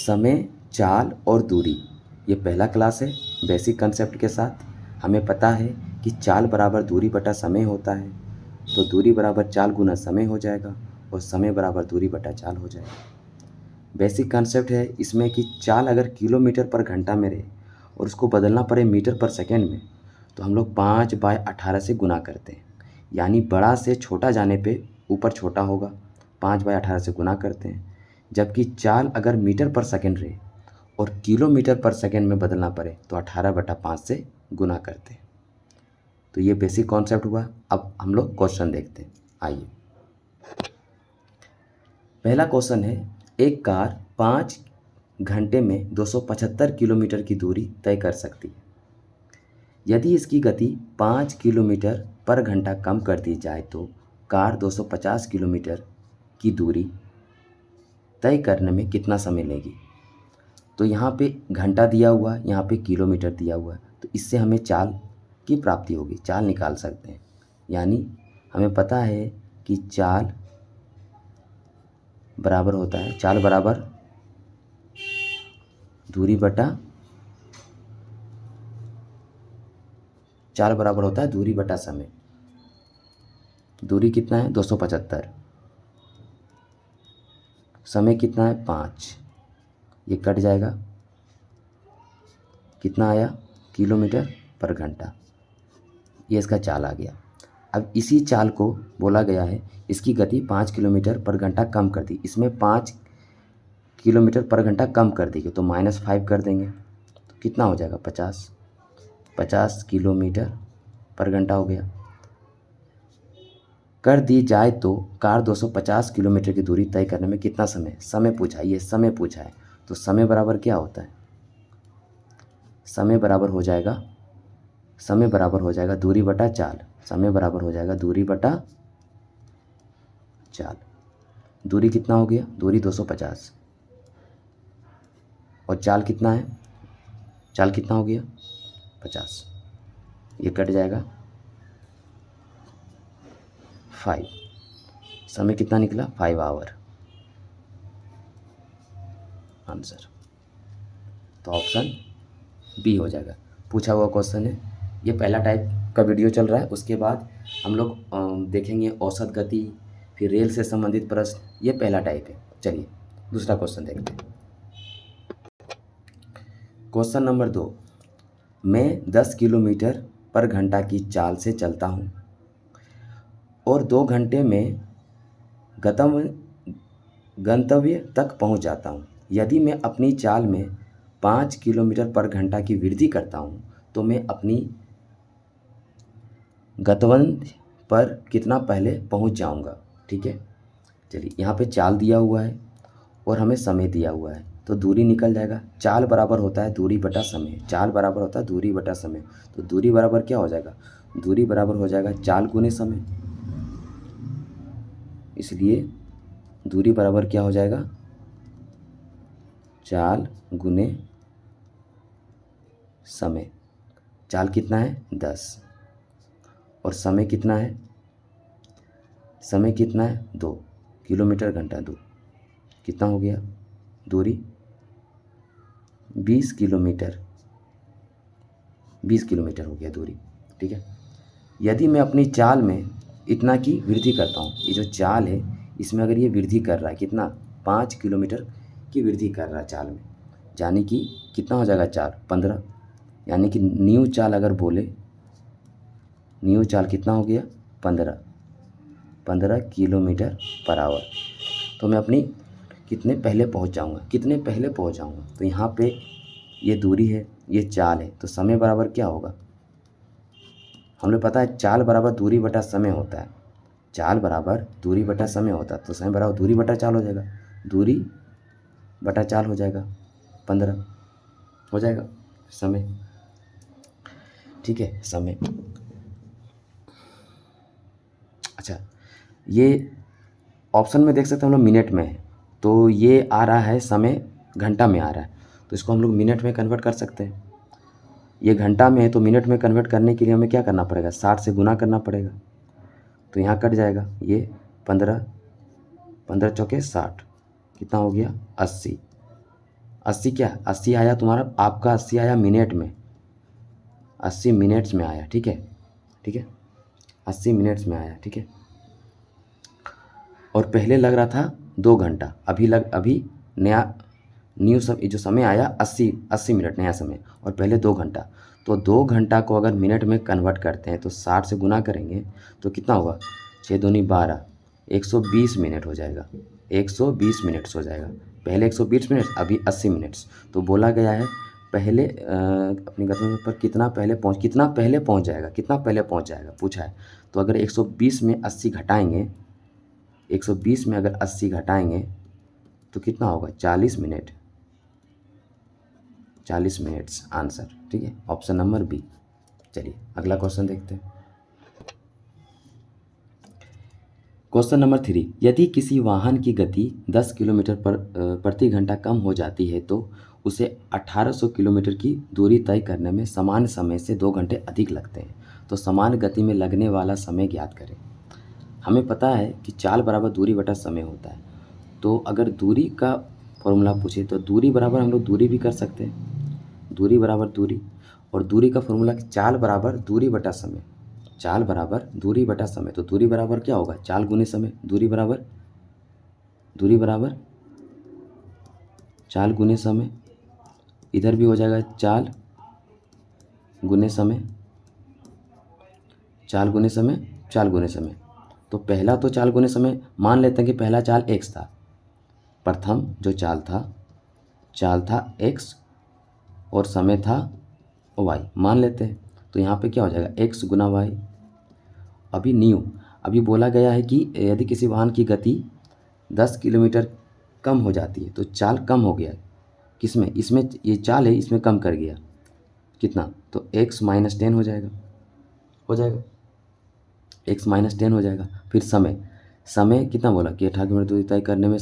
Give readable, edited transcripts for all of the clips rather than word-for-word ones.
समय, चाल और दूरी, ये पहला क्लास है बेसिक कंसेप्ट के साथ। हमें पता है कि चाल बराबर दूरी बटा समय होता है, तो दूरी बराबर चाल गुना समय हो जाएगा और समय बराबर दूरी बटा चाल हो जाएगा। बेसिक कंसेप्ट है इसमें कि चाल अगर किलोमीटर पर घंटा में रहे और उसको बदलना पड़े मीटर पर सेकेंड में, तो हम लोग 5/18 से गुना करते हैं। यानी बड़ा से छोटा जाने पे ऊपर छोटा होगा, 5/18 से गुना करते हैं। जबकि चाल अगर मीटर पर सेकेंड रहे और किलोमीटर पर सेकेंड में बदलना पड़े तो 18/5 से गुना करते हैं। तो ये बेसिक कॉन्सेप्ट हुआ। अब हम लोग क्वेश्चन देखते हैं, आइए। पहला क्वेश्चन है, एक कार 5 घंटे में 275 किलोमीटर की दूरी तय कर सकती है। यदि इसकी गति 5 किलोमीटर पर घंटा कम कर दी जाए तो कार 250 किलोमीटर की दूरी तय करने में कितना समय लेगी। तो यहाँ पे घंटा दिया हुआ, यहाँ पे किलोमीटर दिया हुआ है, तो इससे हमें चाल की प्राप्ति होगी, चाल निकाल सकते हैं। यानी हमें पता है कि चाल बराबर होता है, चाल बराबर दूरी बटा चाल बराबर होता है दूरी बटा समय। दूरी कितना है 275, समय कितना है 5, ये कट जाएगा, कितना आया किलोमीटर पर घंटा, ये इसका चाल आ गया। अब इसी चाल को बोला गया है इसकी गति 5 किलोमीटर पर घंटा कम कर दी, इसमें 5 किलोमीटर पर घंटा कम कर दी तो -5 कर देंगे तो कितना हो जाएगा 50 किलोमीटर पर घंटा हो गया। कर दी जाए तो कार 250 किलोमीटर की दूरी तय करने में कितना समय पूछा है, ये समय पूछा है। तो समय बराबर क्या होता है, समय बराबर हो जाएगा दूरी बटा चाल। समय बराबर हो जाएगा दूरी बटा चाल। दूरी कितना हो गया, दूरी 250 और चाल कितना है, चाल कितना हो गया 50, ये कट जाएगा 5। समय कितना निकला 5 आवर, आंसर तो ऑप्शन बी हो जाएगा। पूछा हुआ क्वेश्चन है, ये पहला टाइप का वीडियो चल रहा है। उसके बाद हम लोग देखेंगे औसत गति, फिर रेल से संबंधित प्रश्न, ये पहला टाइप है। चलिए दूसरा क्वेश्चन देखते हैं। क्वेश्चन नंबर 2, मैं 10 किलोमीटर पर घंटा की चाल से चलता हूँ और 2 घंटे में गंतव्य तक पहुँच जाता हूँ। यदि मैं अपनी चाल में 5 किलोमीटर पर घंटा की वृद्धि करता हूँ तो मैं अपनी गंतव्य पर कितना पहले पहुँच जाऊँगा। ठीक है, चलिए यहाँ पे चाल दिया हुआ है और हमें समय दिया हुआ है, तो दूरी निकल जाएगा। चाल बराबर होता है दूरी बटा समय, चाल बराबर होता है दूरी बटा समय। तो दूरी बराबर क्या हो जाएगा, दूरी बराबर हो जाएगा चाल गुने समय। इसलिए दूरी बराबर क्या हो जाएगा, चाल गुने समय। चाल कितना है 10 और समय कितना है, समय कितना है 2 किलोमीटर घंटा 2, कितना हो गया दूरी 20 किलोमीटर हो गया दूरी। ठीक है, यदि मैं अपनी चाल में इतना की वृद्धि करता हूँ, ये जो चाल है इसमें अगर ये वृद्धि कर रहा है कितना 5 किलोमीटर की वृद्धि कर रहा है चाल में, यानी कि कितना हो जाएगा 4 15, यानी कि न्यू चाल अगर बोले, न्यू चाल कितना हो गया 15 किलोमीटर पर आवर। तो मैं अपनी कितने पहले पहुंच जाऊंगा, तो यहाँ पे ये दूरी है, ये चाल है, तो समय बराबर क्या होगा, हमें पता है चाल बराबर दूरी बटा समय होता है, चाल बराबर दूरी बटा समय होता है, तो समय बराबर दूरी बटा चाल हो जाएगा, दूरी बटा चाल हो जाएगा 15 हो जाएगा समय। ठीक है, समय। अच्छा, ये ऑप्शन में देख सकते हैं हम लोग मिनट में है, तो ये आ रहा है समय घंटा में आ रहा है, तो इसको हम लोग मिनट में कन्वर्ट कर सकते हैं। ये घंटा में है तो मिनट में कन्वर्ट करने के लिए हमें क्या करना पड़ेगा, 60 से गुना करना पड़ेगा, तो यहाँ कट जाएगा ये 15 चौके 60, कितना हो गया 80, 80 क्या 80 आया तुम्हारा, आपका 80 आया मिनट में, 80 मिनट्स में आया, ठीक है, ठीक है, 80 मिनट्स में आया, ठीक है। और पहले लग रहा था 2 घंटा, अभी नया न्यू जो समय आया 80 मिनट नया समय, और पहले 2 घंटा। तो 2 घंटा को अगर मिनट में कन्वर्ट करते हैं तो 60 से गुना करेंगे तो कितना होगा, 6 दूनी 12, 120 मिनट हो जाएगा, 120 मिनट्स हो जाएगा। पहले 120 मिनट्स, अभी 80 मिनट्स। तो बोला गया है पहले अपनी गंतव्य पर कितना पहले पहुंच जाएगा पूछा है। तो अगर 120 में 80 घटाएंगे, 120 में अगर 80 घटाएंगे तो कितना होगा, 40 मिनट, 40 मिनट्स आंसर, ठीक है, ऑप्शन नंबर बी। चलिए अगला क्वेश्चन देखते हैं। क्वेश्चन नंबर 3, यदि किसी वाहन की गति 10 किलोमीटर प्रति घंटा कम हो जाती है तो उसे 1800 किलोमीटर की दूरी तय करने में समान समय से 2 घंटे अधिक लगते हैं। तो समान गति में लगने वाला समय ज्ञात करें। हमें पता है कि चाल बराबर दूरी बटा समय होता है। तो अगर दूरी का फॉर्मूला पूछे तो दूरी बराबर हम लोग दूरी भी कर सकते हैं, दूरी बराबर दूरी, और दूरी का फॉर्मूला चाल बराबर दूरी बटा समय, चाल बराबर दूरी बटा समय। तो दूरी बराबर क्या होगा, चाल गुने समय, दूरी बराबर चाल गुने समय। इधर भी हो जाएगा चाल गुने समय, चाल गुने समय, चाल गुने समय। तो पहला तो चाल गुने समय मान लेते हैं कि पहला चाल x था, प्रथम जो चाल था x और समय था y, मान लेते हैं। तो यहाँ पे क्या हो जाएगा, x गुना y। अभी बोला गया है कि यदि किसी वाहन की गति 10 किलोमीटर कम हो जाती है तो चाल कम हो गया, किसमें, इसमें ये चाल है, इसमें कम कर गया कितना, तो x माइनस 10 हो जाएगा, x माइनस 10 हो जाएगा। फिर समय कितना बोला कि 18 किलोमीटर दूरी तय करने में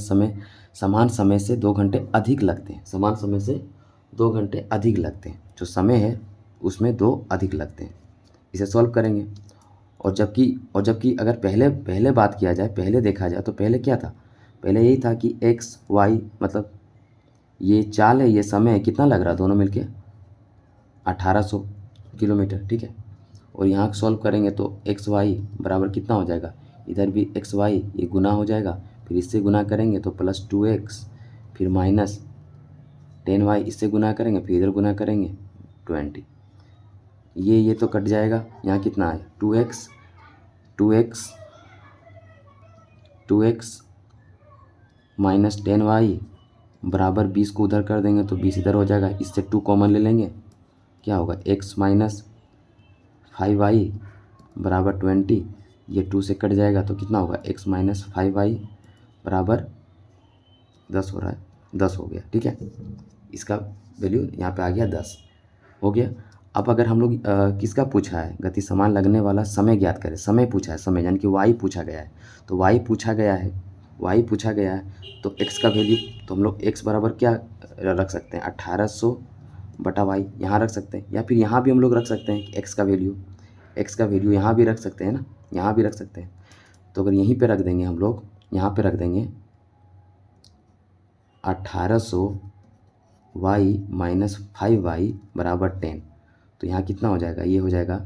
समान समय से 2 घंटे अधिक लगते हैं, समान समय से 2 घंटे अधिक लगते हैं, जो समय है उसमें 2 अधिक लगते हैं। इसे सॉल्व करेंगे। और जबकि अगर पहले बात किया जाए, पहले देखा जाए तो पहले क्या था, पहले यही था कि x y मतलब ये चाल है, ये समय है, कितना लग रहा दोनों मिलके 1800 किलोमीटर, ठीक है। और यहाँ सॉल्व करेंगे तो एक्स वाई बराबर कितना हो जाएगा, इधर भी एक्स वाई ये गुना हो जाएगा, फिर इससे गुना करेंगे तो प्लस 2x, फिर माइनस 10y, इससे गुना करेंगे फिर इधर गुना करेंगे 20। ये तो कट जाएगा, यहाँ कितना है 2x माइनस 10y बराबर 20 को उधर कर देंगे तो 20 इधर हो जाएगा, इससे 2 कॉमन ले लेंगे, क्या होगा x माइनस 5y बराबर 20, ये 2 से कट जाएगा तो कितना होगा, x माइनस 5y बराबर 10 हो रहा है, 10 हो गया, ठीक है। इसका वैल्यू यहाँ पे आ गया 10 हो गया। अब अगर हम लोग किसका पूछा है, गति समान लगने वाला समय ज्ञात करें, समय पूछा है, समय यानी कि y पूछा गया है। तो y पूछा गया है तो x का वैल्यू, तो हम लोग x बराबर क्या रख सकते हैं, 1800 बटा y यहाँ रख सकते हैं, या फिर यहाँ भी हम लोग रख सकते हैं कि x का वैल्यू यहाँ भी रख सकते हैं ना, यहाँ भी रख सकते हैं। तो अगर यहीं पे रख देंगे हम लोग, यहाँ पे रख देंगे 1800 y माइनस 5y बराबर 10, तो यहाँ कितना हो जाएगा, ये हो जाएगा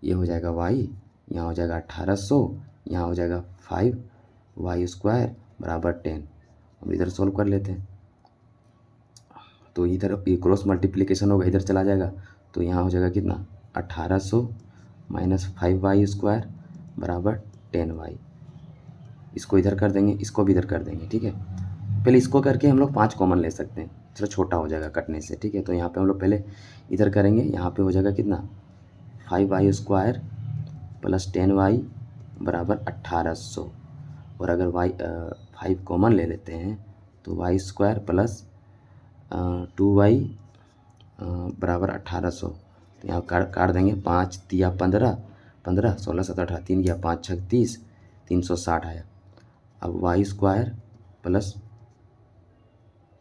y, यहाँ हो जाएगा 1800, यहाँ हो जाएगा 5y² बराबर 10। हम इधर सॉल्व कर लेते हैं, तो इधर ये क्रॉस मल्टीप्लिकेशन होगा, इधर चला जाएगा, तो यहाँ हो जाएगा कितना 1800 माइनस 5y² बराबर 10y। इसको इधर कर देंगे, इसको भी इधर कर देंगे, ठीक है। पहले इसको करके हम लोग 5 कॉमन ले सकते हैं, चलो छोटा हो जाएगा कटने से, ठीक है। तो यहाँ पे हम लोग पहले इधर करेंगे, यहाँ पे हो जाएगा कितना 5y² प्लस 10y बराबर 1800, और अगर 5 कॉमन ले लेते हैं तो y² प्लस 2y बराबर 1800, तो यहाँ काट देंगे, 5 तिया 15, 16 17 18, 3 गया 5 6 30, 360 आया। अब y² प्लस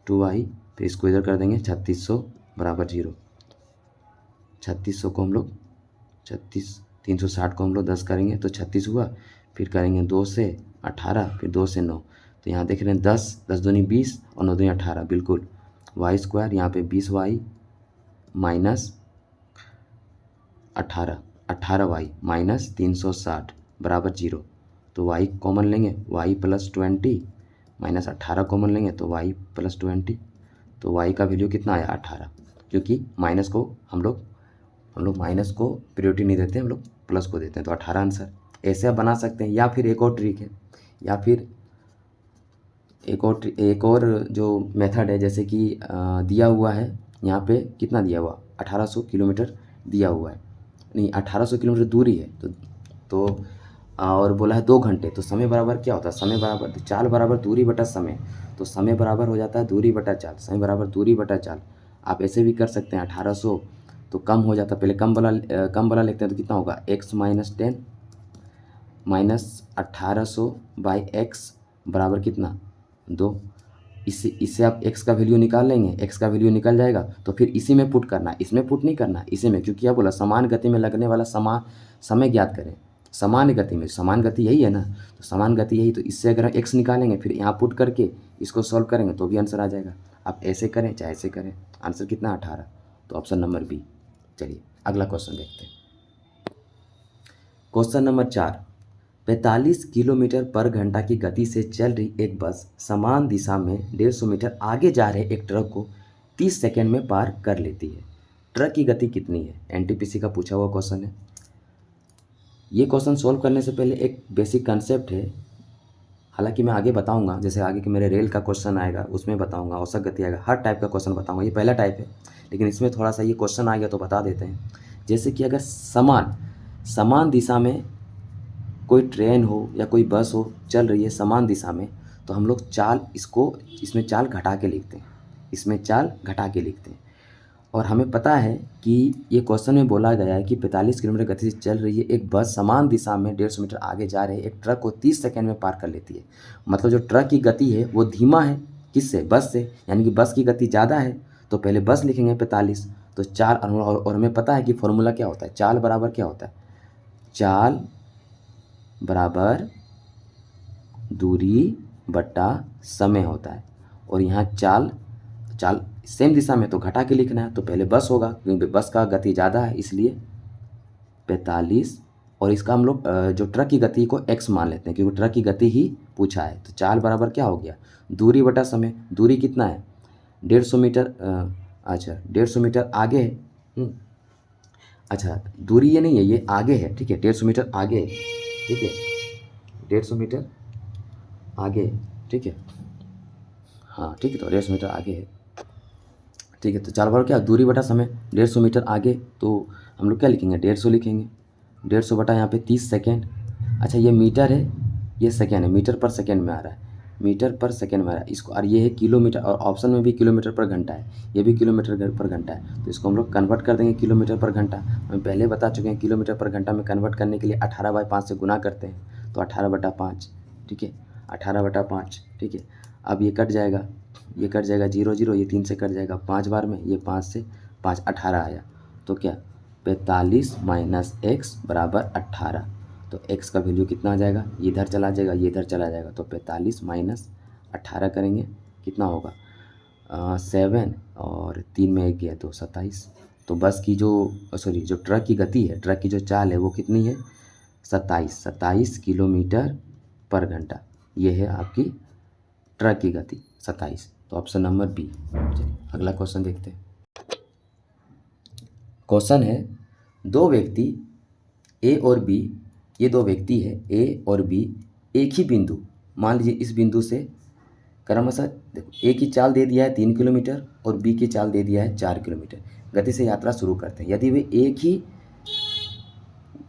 2y, फिर इसको इधर कर देंगे 3600 बराबर 0। 3600 को हम लोग 360 को हम लोग 10 करेंगे तो 36 हुआ, फिर करेंगे 2 से 18, फिर 2 से 9, तो यहाँ देख रहे हैं 10 10 दूनी 20 और 9 दूनी 18, बिल्कुल वाई स्क्वायर, यहाँ पे 20y माइनस 18y माइनस 360 बराबर 0। तो y कॉमन लेंगे, y प्लस 20 माइनस 18 कॉमन लेंगे तो y प्लस 20। तो y का वैल्यू कितना आया 18, क्योंकि माइनस को हम लोग माइनस को प्रायोरिटी नहीं देते, हम लोग प्लस को देते हैं। तो 18 आंसर। ऐसे आप बना सकते हैं, या फिर एक और ट्रिक है, या फिर एक और जो मेथड है, जैसे कि दिया हुआ है यहाँ पे कितना दिया हुआ 1800 किलोमीटर दिया हुआ है, नहीं 1800 किलोमीटर दूरी है, तो और बोला है 2 घंटे। तो समय बराबर क्या होता है, समय बराबर चाल बराबर दूरी बटा समय। तो समय बराबर हो जाता है दूरी बटा चाल, समय बराबर दूरी बटा चाल। आप ऐसे भी कर सकते हैं 1800 तो कम हो जाता, पहले कम वाला लिखते हैं तो कितना होगा x minus 10 minus 1800 by x बराबर कितना 2। इससे आप x का वैल्यू निकाल लेंगे, x का वैल्यू निकल जाएगा तो फिर इसी में पुट करना है, इसमें पुट नहीं करना, इसी में, क्योंकि क्या बोला समान गति में लगने वाला समय ज्ञात करें। समान गति में, समान गति यही है ना, तो समान गति यही, तो इससे अगर हम x निकालेंगे फिर यहाँ पुट करके इसको सॉल्व करेंगे तो भी आंसर आ जाएगा। आप ऐसे करें चाहे ऐसे करें, आंसर कितना 18। तो ऑप्शन नंबर बी। चलिए अगला क्वेश्चन देखते हैं। क्वेश्चन नंबर 4, 45 किलोमीटर पर घंटा की गति से चल रही एक बस समान दिशा में 150 मीटर आगे जा रहे एक ट्रक को 30 सेकंड में पार कर लेती है। ट्रक की गति कितनी है? एनटीपीसी का पूछा हुआ क्वेश्चन है। ये क्वेश्चन सोल्व करने से पहले एक बेसिक कंसेप्ट है, हालांकि मैं आगे बताऊंगा, जैसे आगे के मेरे रेल का क्वेश्चन आएगा उसमें बताऊंगा, औसत गति आएगा, हर टाइप का क्वेश्चन बताऊंगा। ये पहला टाइप है, लेकिन इसमें थोड़ा सा ये क्वेश्चन आ गया तो बता देते हैं। जैसे कि अगर समान दिशा में कोई ट्रेन हो या कोई बस हो चल रही है समान दिशा में, तो हम लोग इसमें चाल घटा के लिखते हैं, इसमें चाल घटा के लिखते हैं। और हमें पता है कि ये क्वेश्चन में बोला गया है कि 45 किलोमीटर गति से चल रही है एक बस समान दिशा में 150 मीटर आगे जा रहे एक ट्रक को 30 सेकंड में पार कर लेती है। मतलब जो ट्रक की गति है वो धीमा है, किससे? बस से, यानी कि बस की गति ज़्यादा है। तो पहले बस लिखेंगे 45, तो चाल, और हमें पता है कि फॉर्मूला क्या होता है, चाल बराबर क्या होता है, चाल बराबर दूरी बटा समय होता है। और यहाँ चाल सेम दिशा में तो घटा के लिखना है, तो पहले बस होगा क्योंकि बस का गति ज़्यादा है इसलिए 45, और इसका हम लोग जो ट्रक की गति को x मान लेते हैं क्योंकि ट्रक की गति ही पूछा है। तो चाल बराबर क्या हो गया, दूरी बटा समय। दूरी कितना है 150 मीटर, अच्छा 150 मीटर आगे है, अच्छा दूरी ये नहीं है, ये आगे है, ठीक है 150 मीटर आगे है, ठीक है 150 मीटर आगे, ठीक है, हाँ ठीक है, तो 150 मीटर आगे है, ठीक है। तो चाल बराबर क्या, दूरी बटा समय, 150 मीटर आगे, तो हम लोग क्या लिखेंगे 150 लिखेंगे, 150 बटा यहाँ पे 30 सेकेंड। अच्छा ये मीटर है, ये सेकेंड है, मीटर पर सेकेंड में आ रहा है, मीटर पर सेकेंड में आ रहा है इसको, और ये है किलोमीटर, और ऑप्शन में भी किलोमीटर पर घंटा है, ये भी किलोमीटर पर घंटा है, तो इसको हम लोग कन्वर्ट कर देंगे किलोमीटर पर घंटा। हम पहले बता चुके हैं किलोमीटर पर घंटा में कन्वर्ट करने के लिए 18/5 से गुना करते हैं, तो 18/5, ठीक है 18/5, ठीक है। अब ये कट जाएगा, ये कट जाएगा 0 0, ये 3 से कट जाएगा 5 बार में, ये 5 से 5 18 आया। तो क्या 45 माइनस एक्स बराबर 18, तो x का वैल्यू कितना आ जाएगा, ये इधर चला जाएगा ये इधर चला जाएगा, तो 45 माइनस 18 करेंगे कितना होगा 7, और 3 में 1 गया तो 27। तो बस की जो जो ट्रक की गति है, ट्रक की जो चाल है वो कितनी है 27 किलोमीटर पर घंटा, ये है आपकी ट्रक की गति 27। तो ऑप्शन नंबर बी। चलिए अगला क्वेश्चन देखते हैं। क्वेश्चन है, दो व्यक्ति ए और बी, ये दो व्यक्ति है ए और बी एक ही बिंदु, मान लीजिए इस बिंदु से क्रमशः, देखो ए की चाल दे दिया है 3 किलोमीटर और बी की चाल दे दिया है 4 किलोमीटर, गति से यात्रा शुरू करते हैं। यदि वे एक ही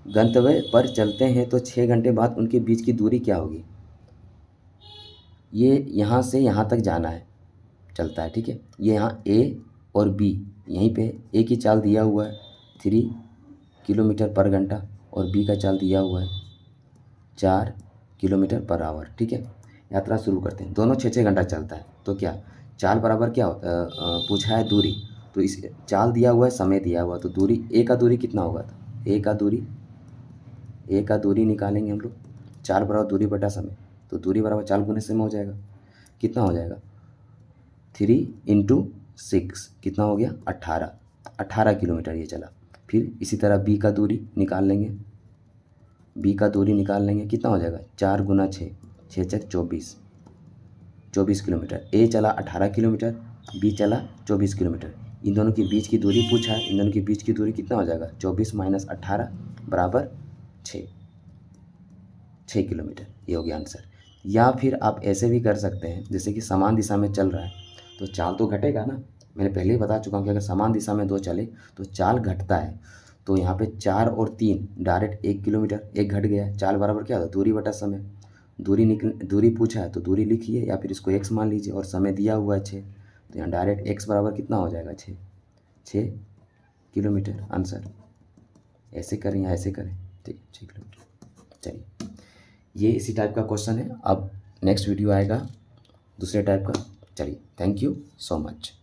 गंतव्य पर चलते हैं तो 6 घंटे बाद उनके बीच की दूरी क्या होगी? ये यहाँ से यहाँ तक जाना है, चलता है, ठीक है। ये यहाँ ए और बी, यहीं पे ए की चाल दिया हुआ है 3 किलोमीटर पर घंटा और बी का चाल दिया हुआ है 4 किलोमीटर पर आवर, ठीक है। यात्रा शुरू करते हैं, दोनों 6 घंटा चलता है। तो क्या चाल बराबर क्या होता है, पूछा है दूरी, तो इस चाल दिया हुआ है समय दिया हुआ, तो दूरी ए का दूरी कितना होगा, था ए का दूरी निकालेंगे हम लोग, चाल बराबर दूरी बटा समय, तो दूरी बराबर चाल गुने समय हो जाएगा, कितना हो जाएगा 3 इंटू 6 कितना हो गया 18 किलोमीटर ये चला। फिर इसी तरह बी का दूरी निकाल लेंगे, बी का दूरी निकाल लेंगे, कितना हो जाएगा 4 गुना 6, 6 चक 24 किलोमीटर। ए चला 18 किलोमीटर, बी चला 24 किलोमीटर। इन दोनों के बीच की दूरी पूछा है, इन दोनों के बीच की दूरी कितना हो जाएगा 24 माइनस 18 बराबर 6 किलोमीटर। ये हो गया आंसर। या फिर आप ऐसे भी कर सकते हैं, जैसे कि समान दिशा में चल रहा है तो चाल तो घटेगा ना। मैंने पहले ही बता चुका हूँ कि अगर समान दिशा में दो चले तो चाल घटता है। तो यहाँ पे 4 और 3 डायरेक्ट 1 किलोमीटर, एक घट गया। चाल बराबर क्या होता है दूरी बटा समय। दूरी पूछा है तो दूरी लिखिए या फिर इसको x मान लीजिए, और समय दिया हुआ है 6, तो यहाँ डायरेक्ट x बराबर कितना हो जाएगा 6 किलोमीटर आंसर। ऐसे करें या ऐसे करें, ठीक 6 किलोमीटर। चलिए, ये इसी टाइप का क्वेश्चन है। अब नेक्स्ट वीडियो आएगा दूसरे टाइप का। चलिए, थैंक यू सो मच।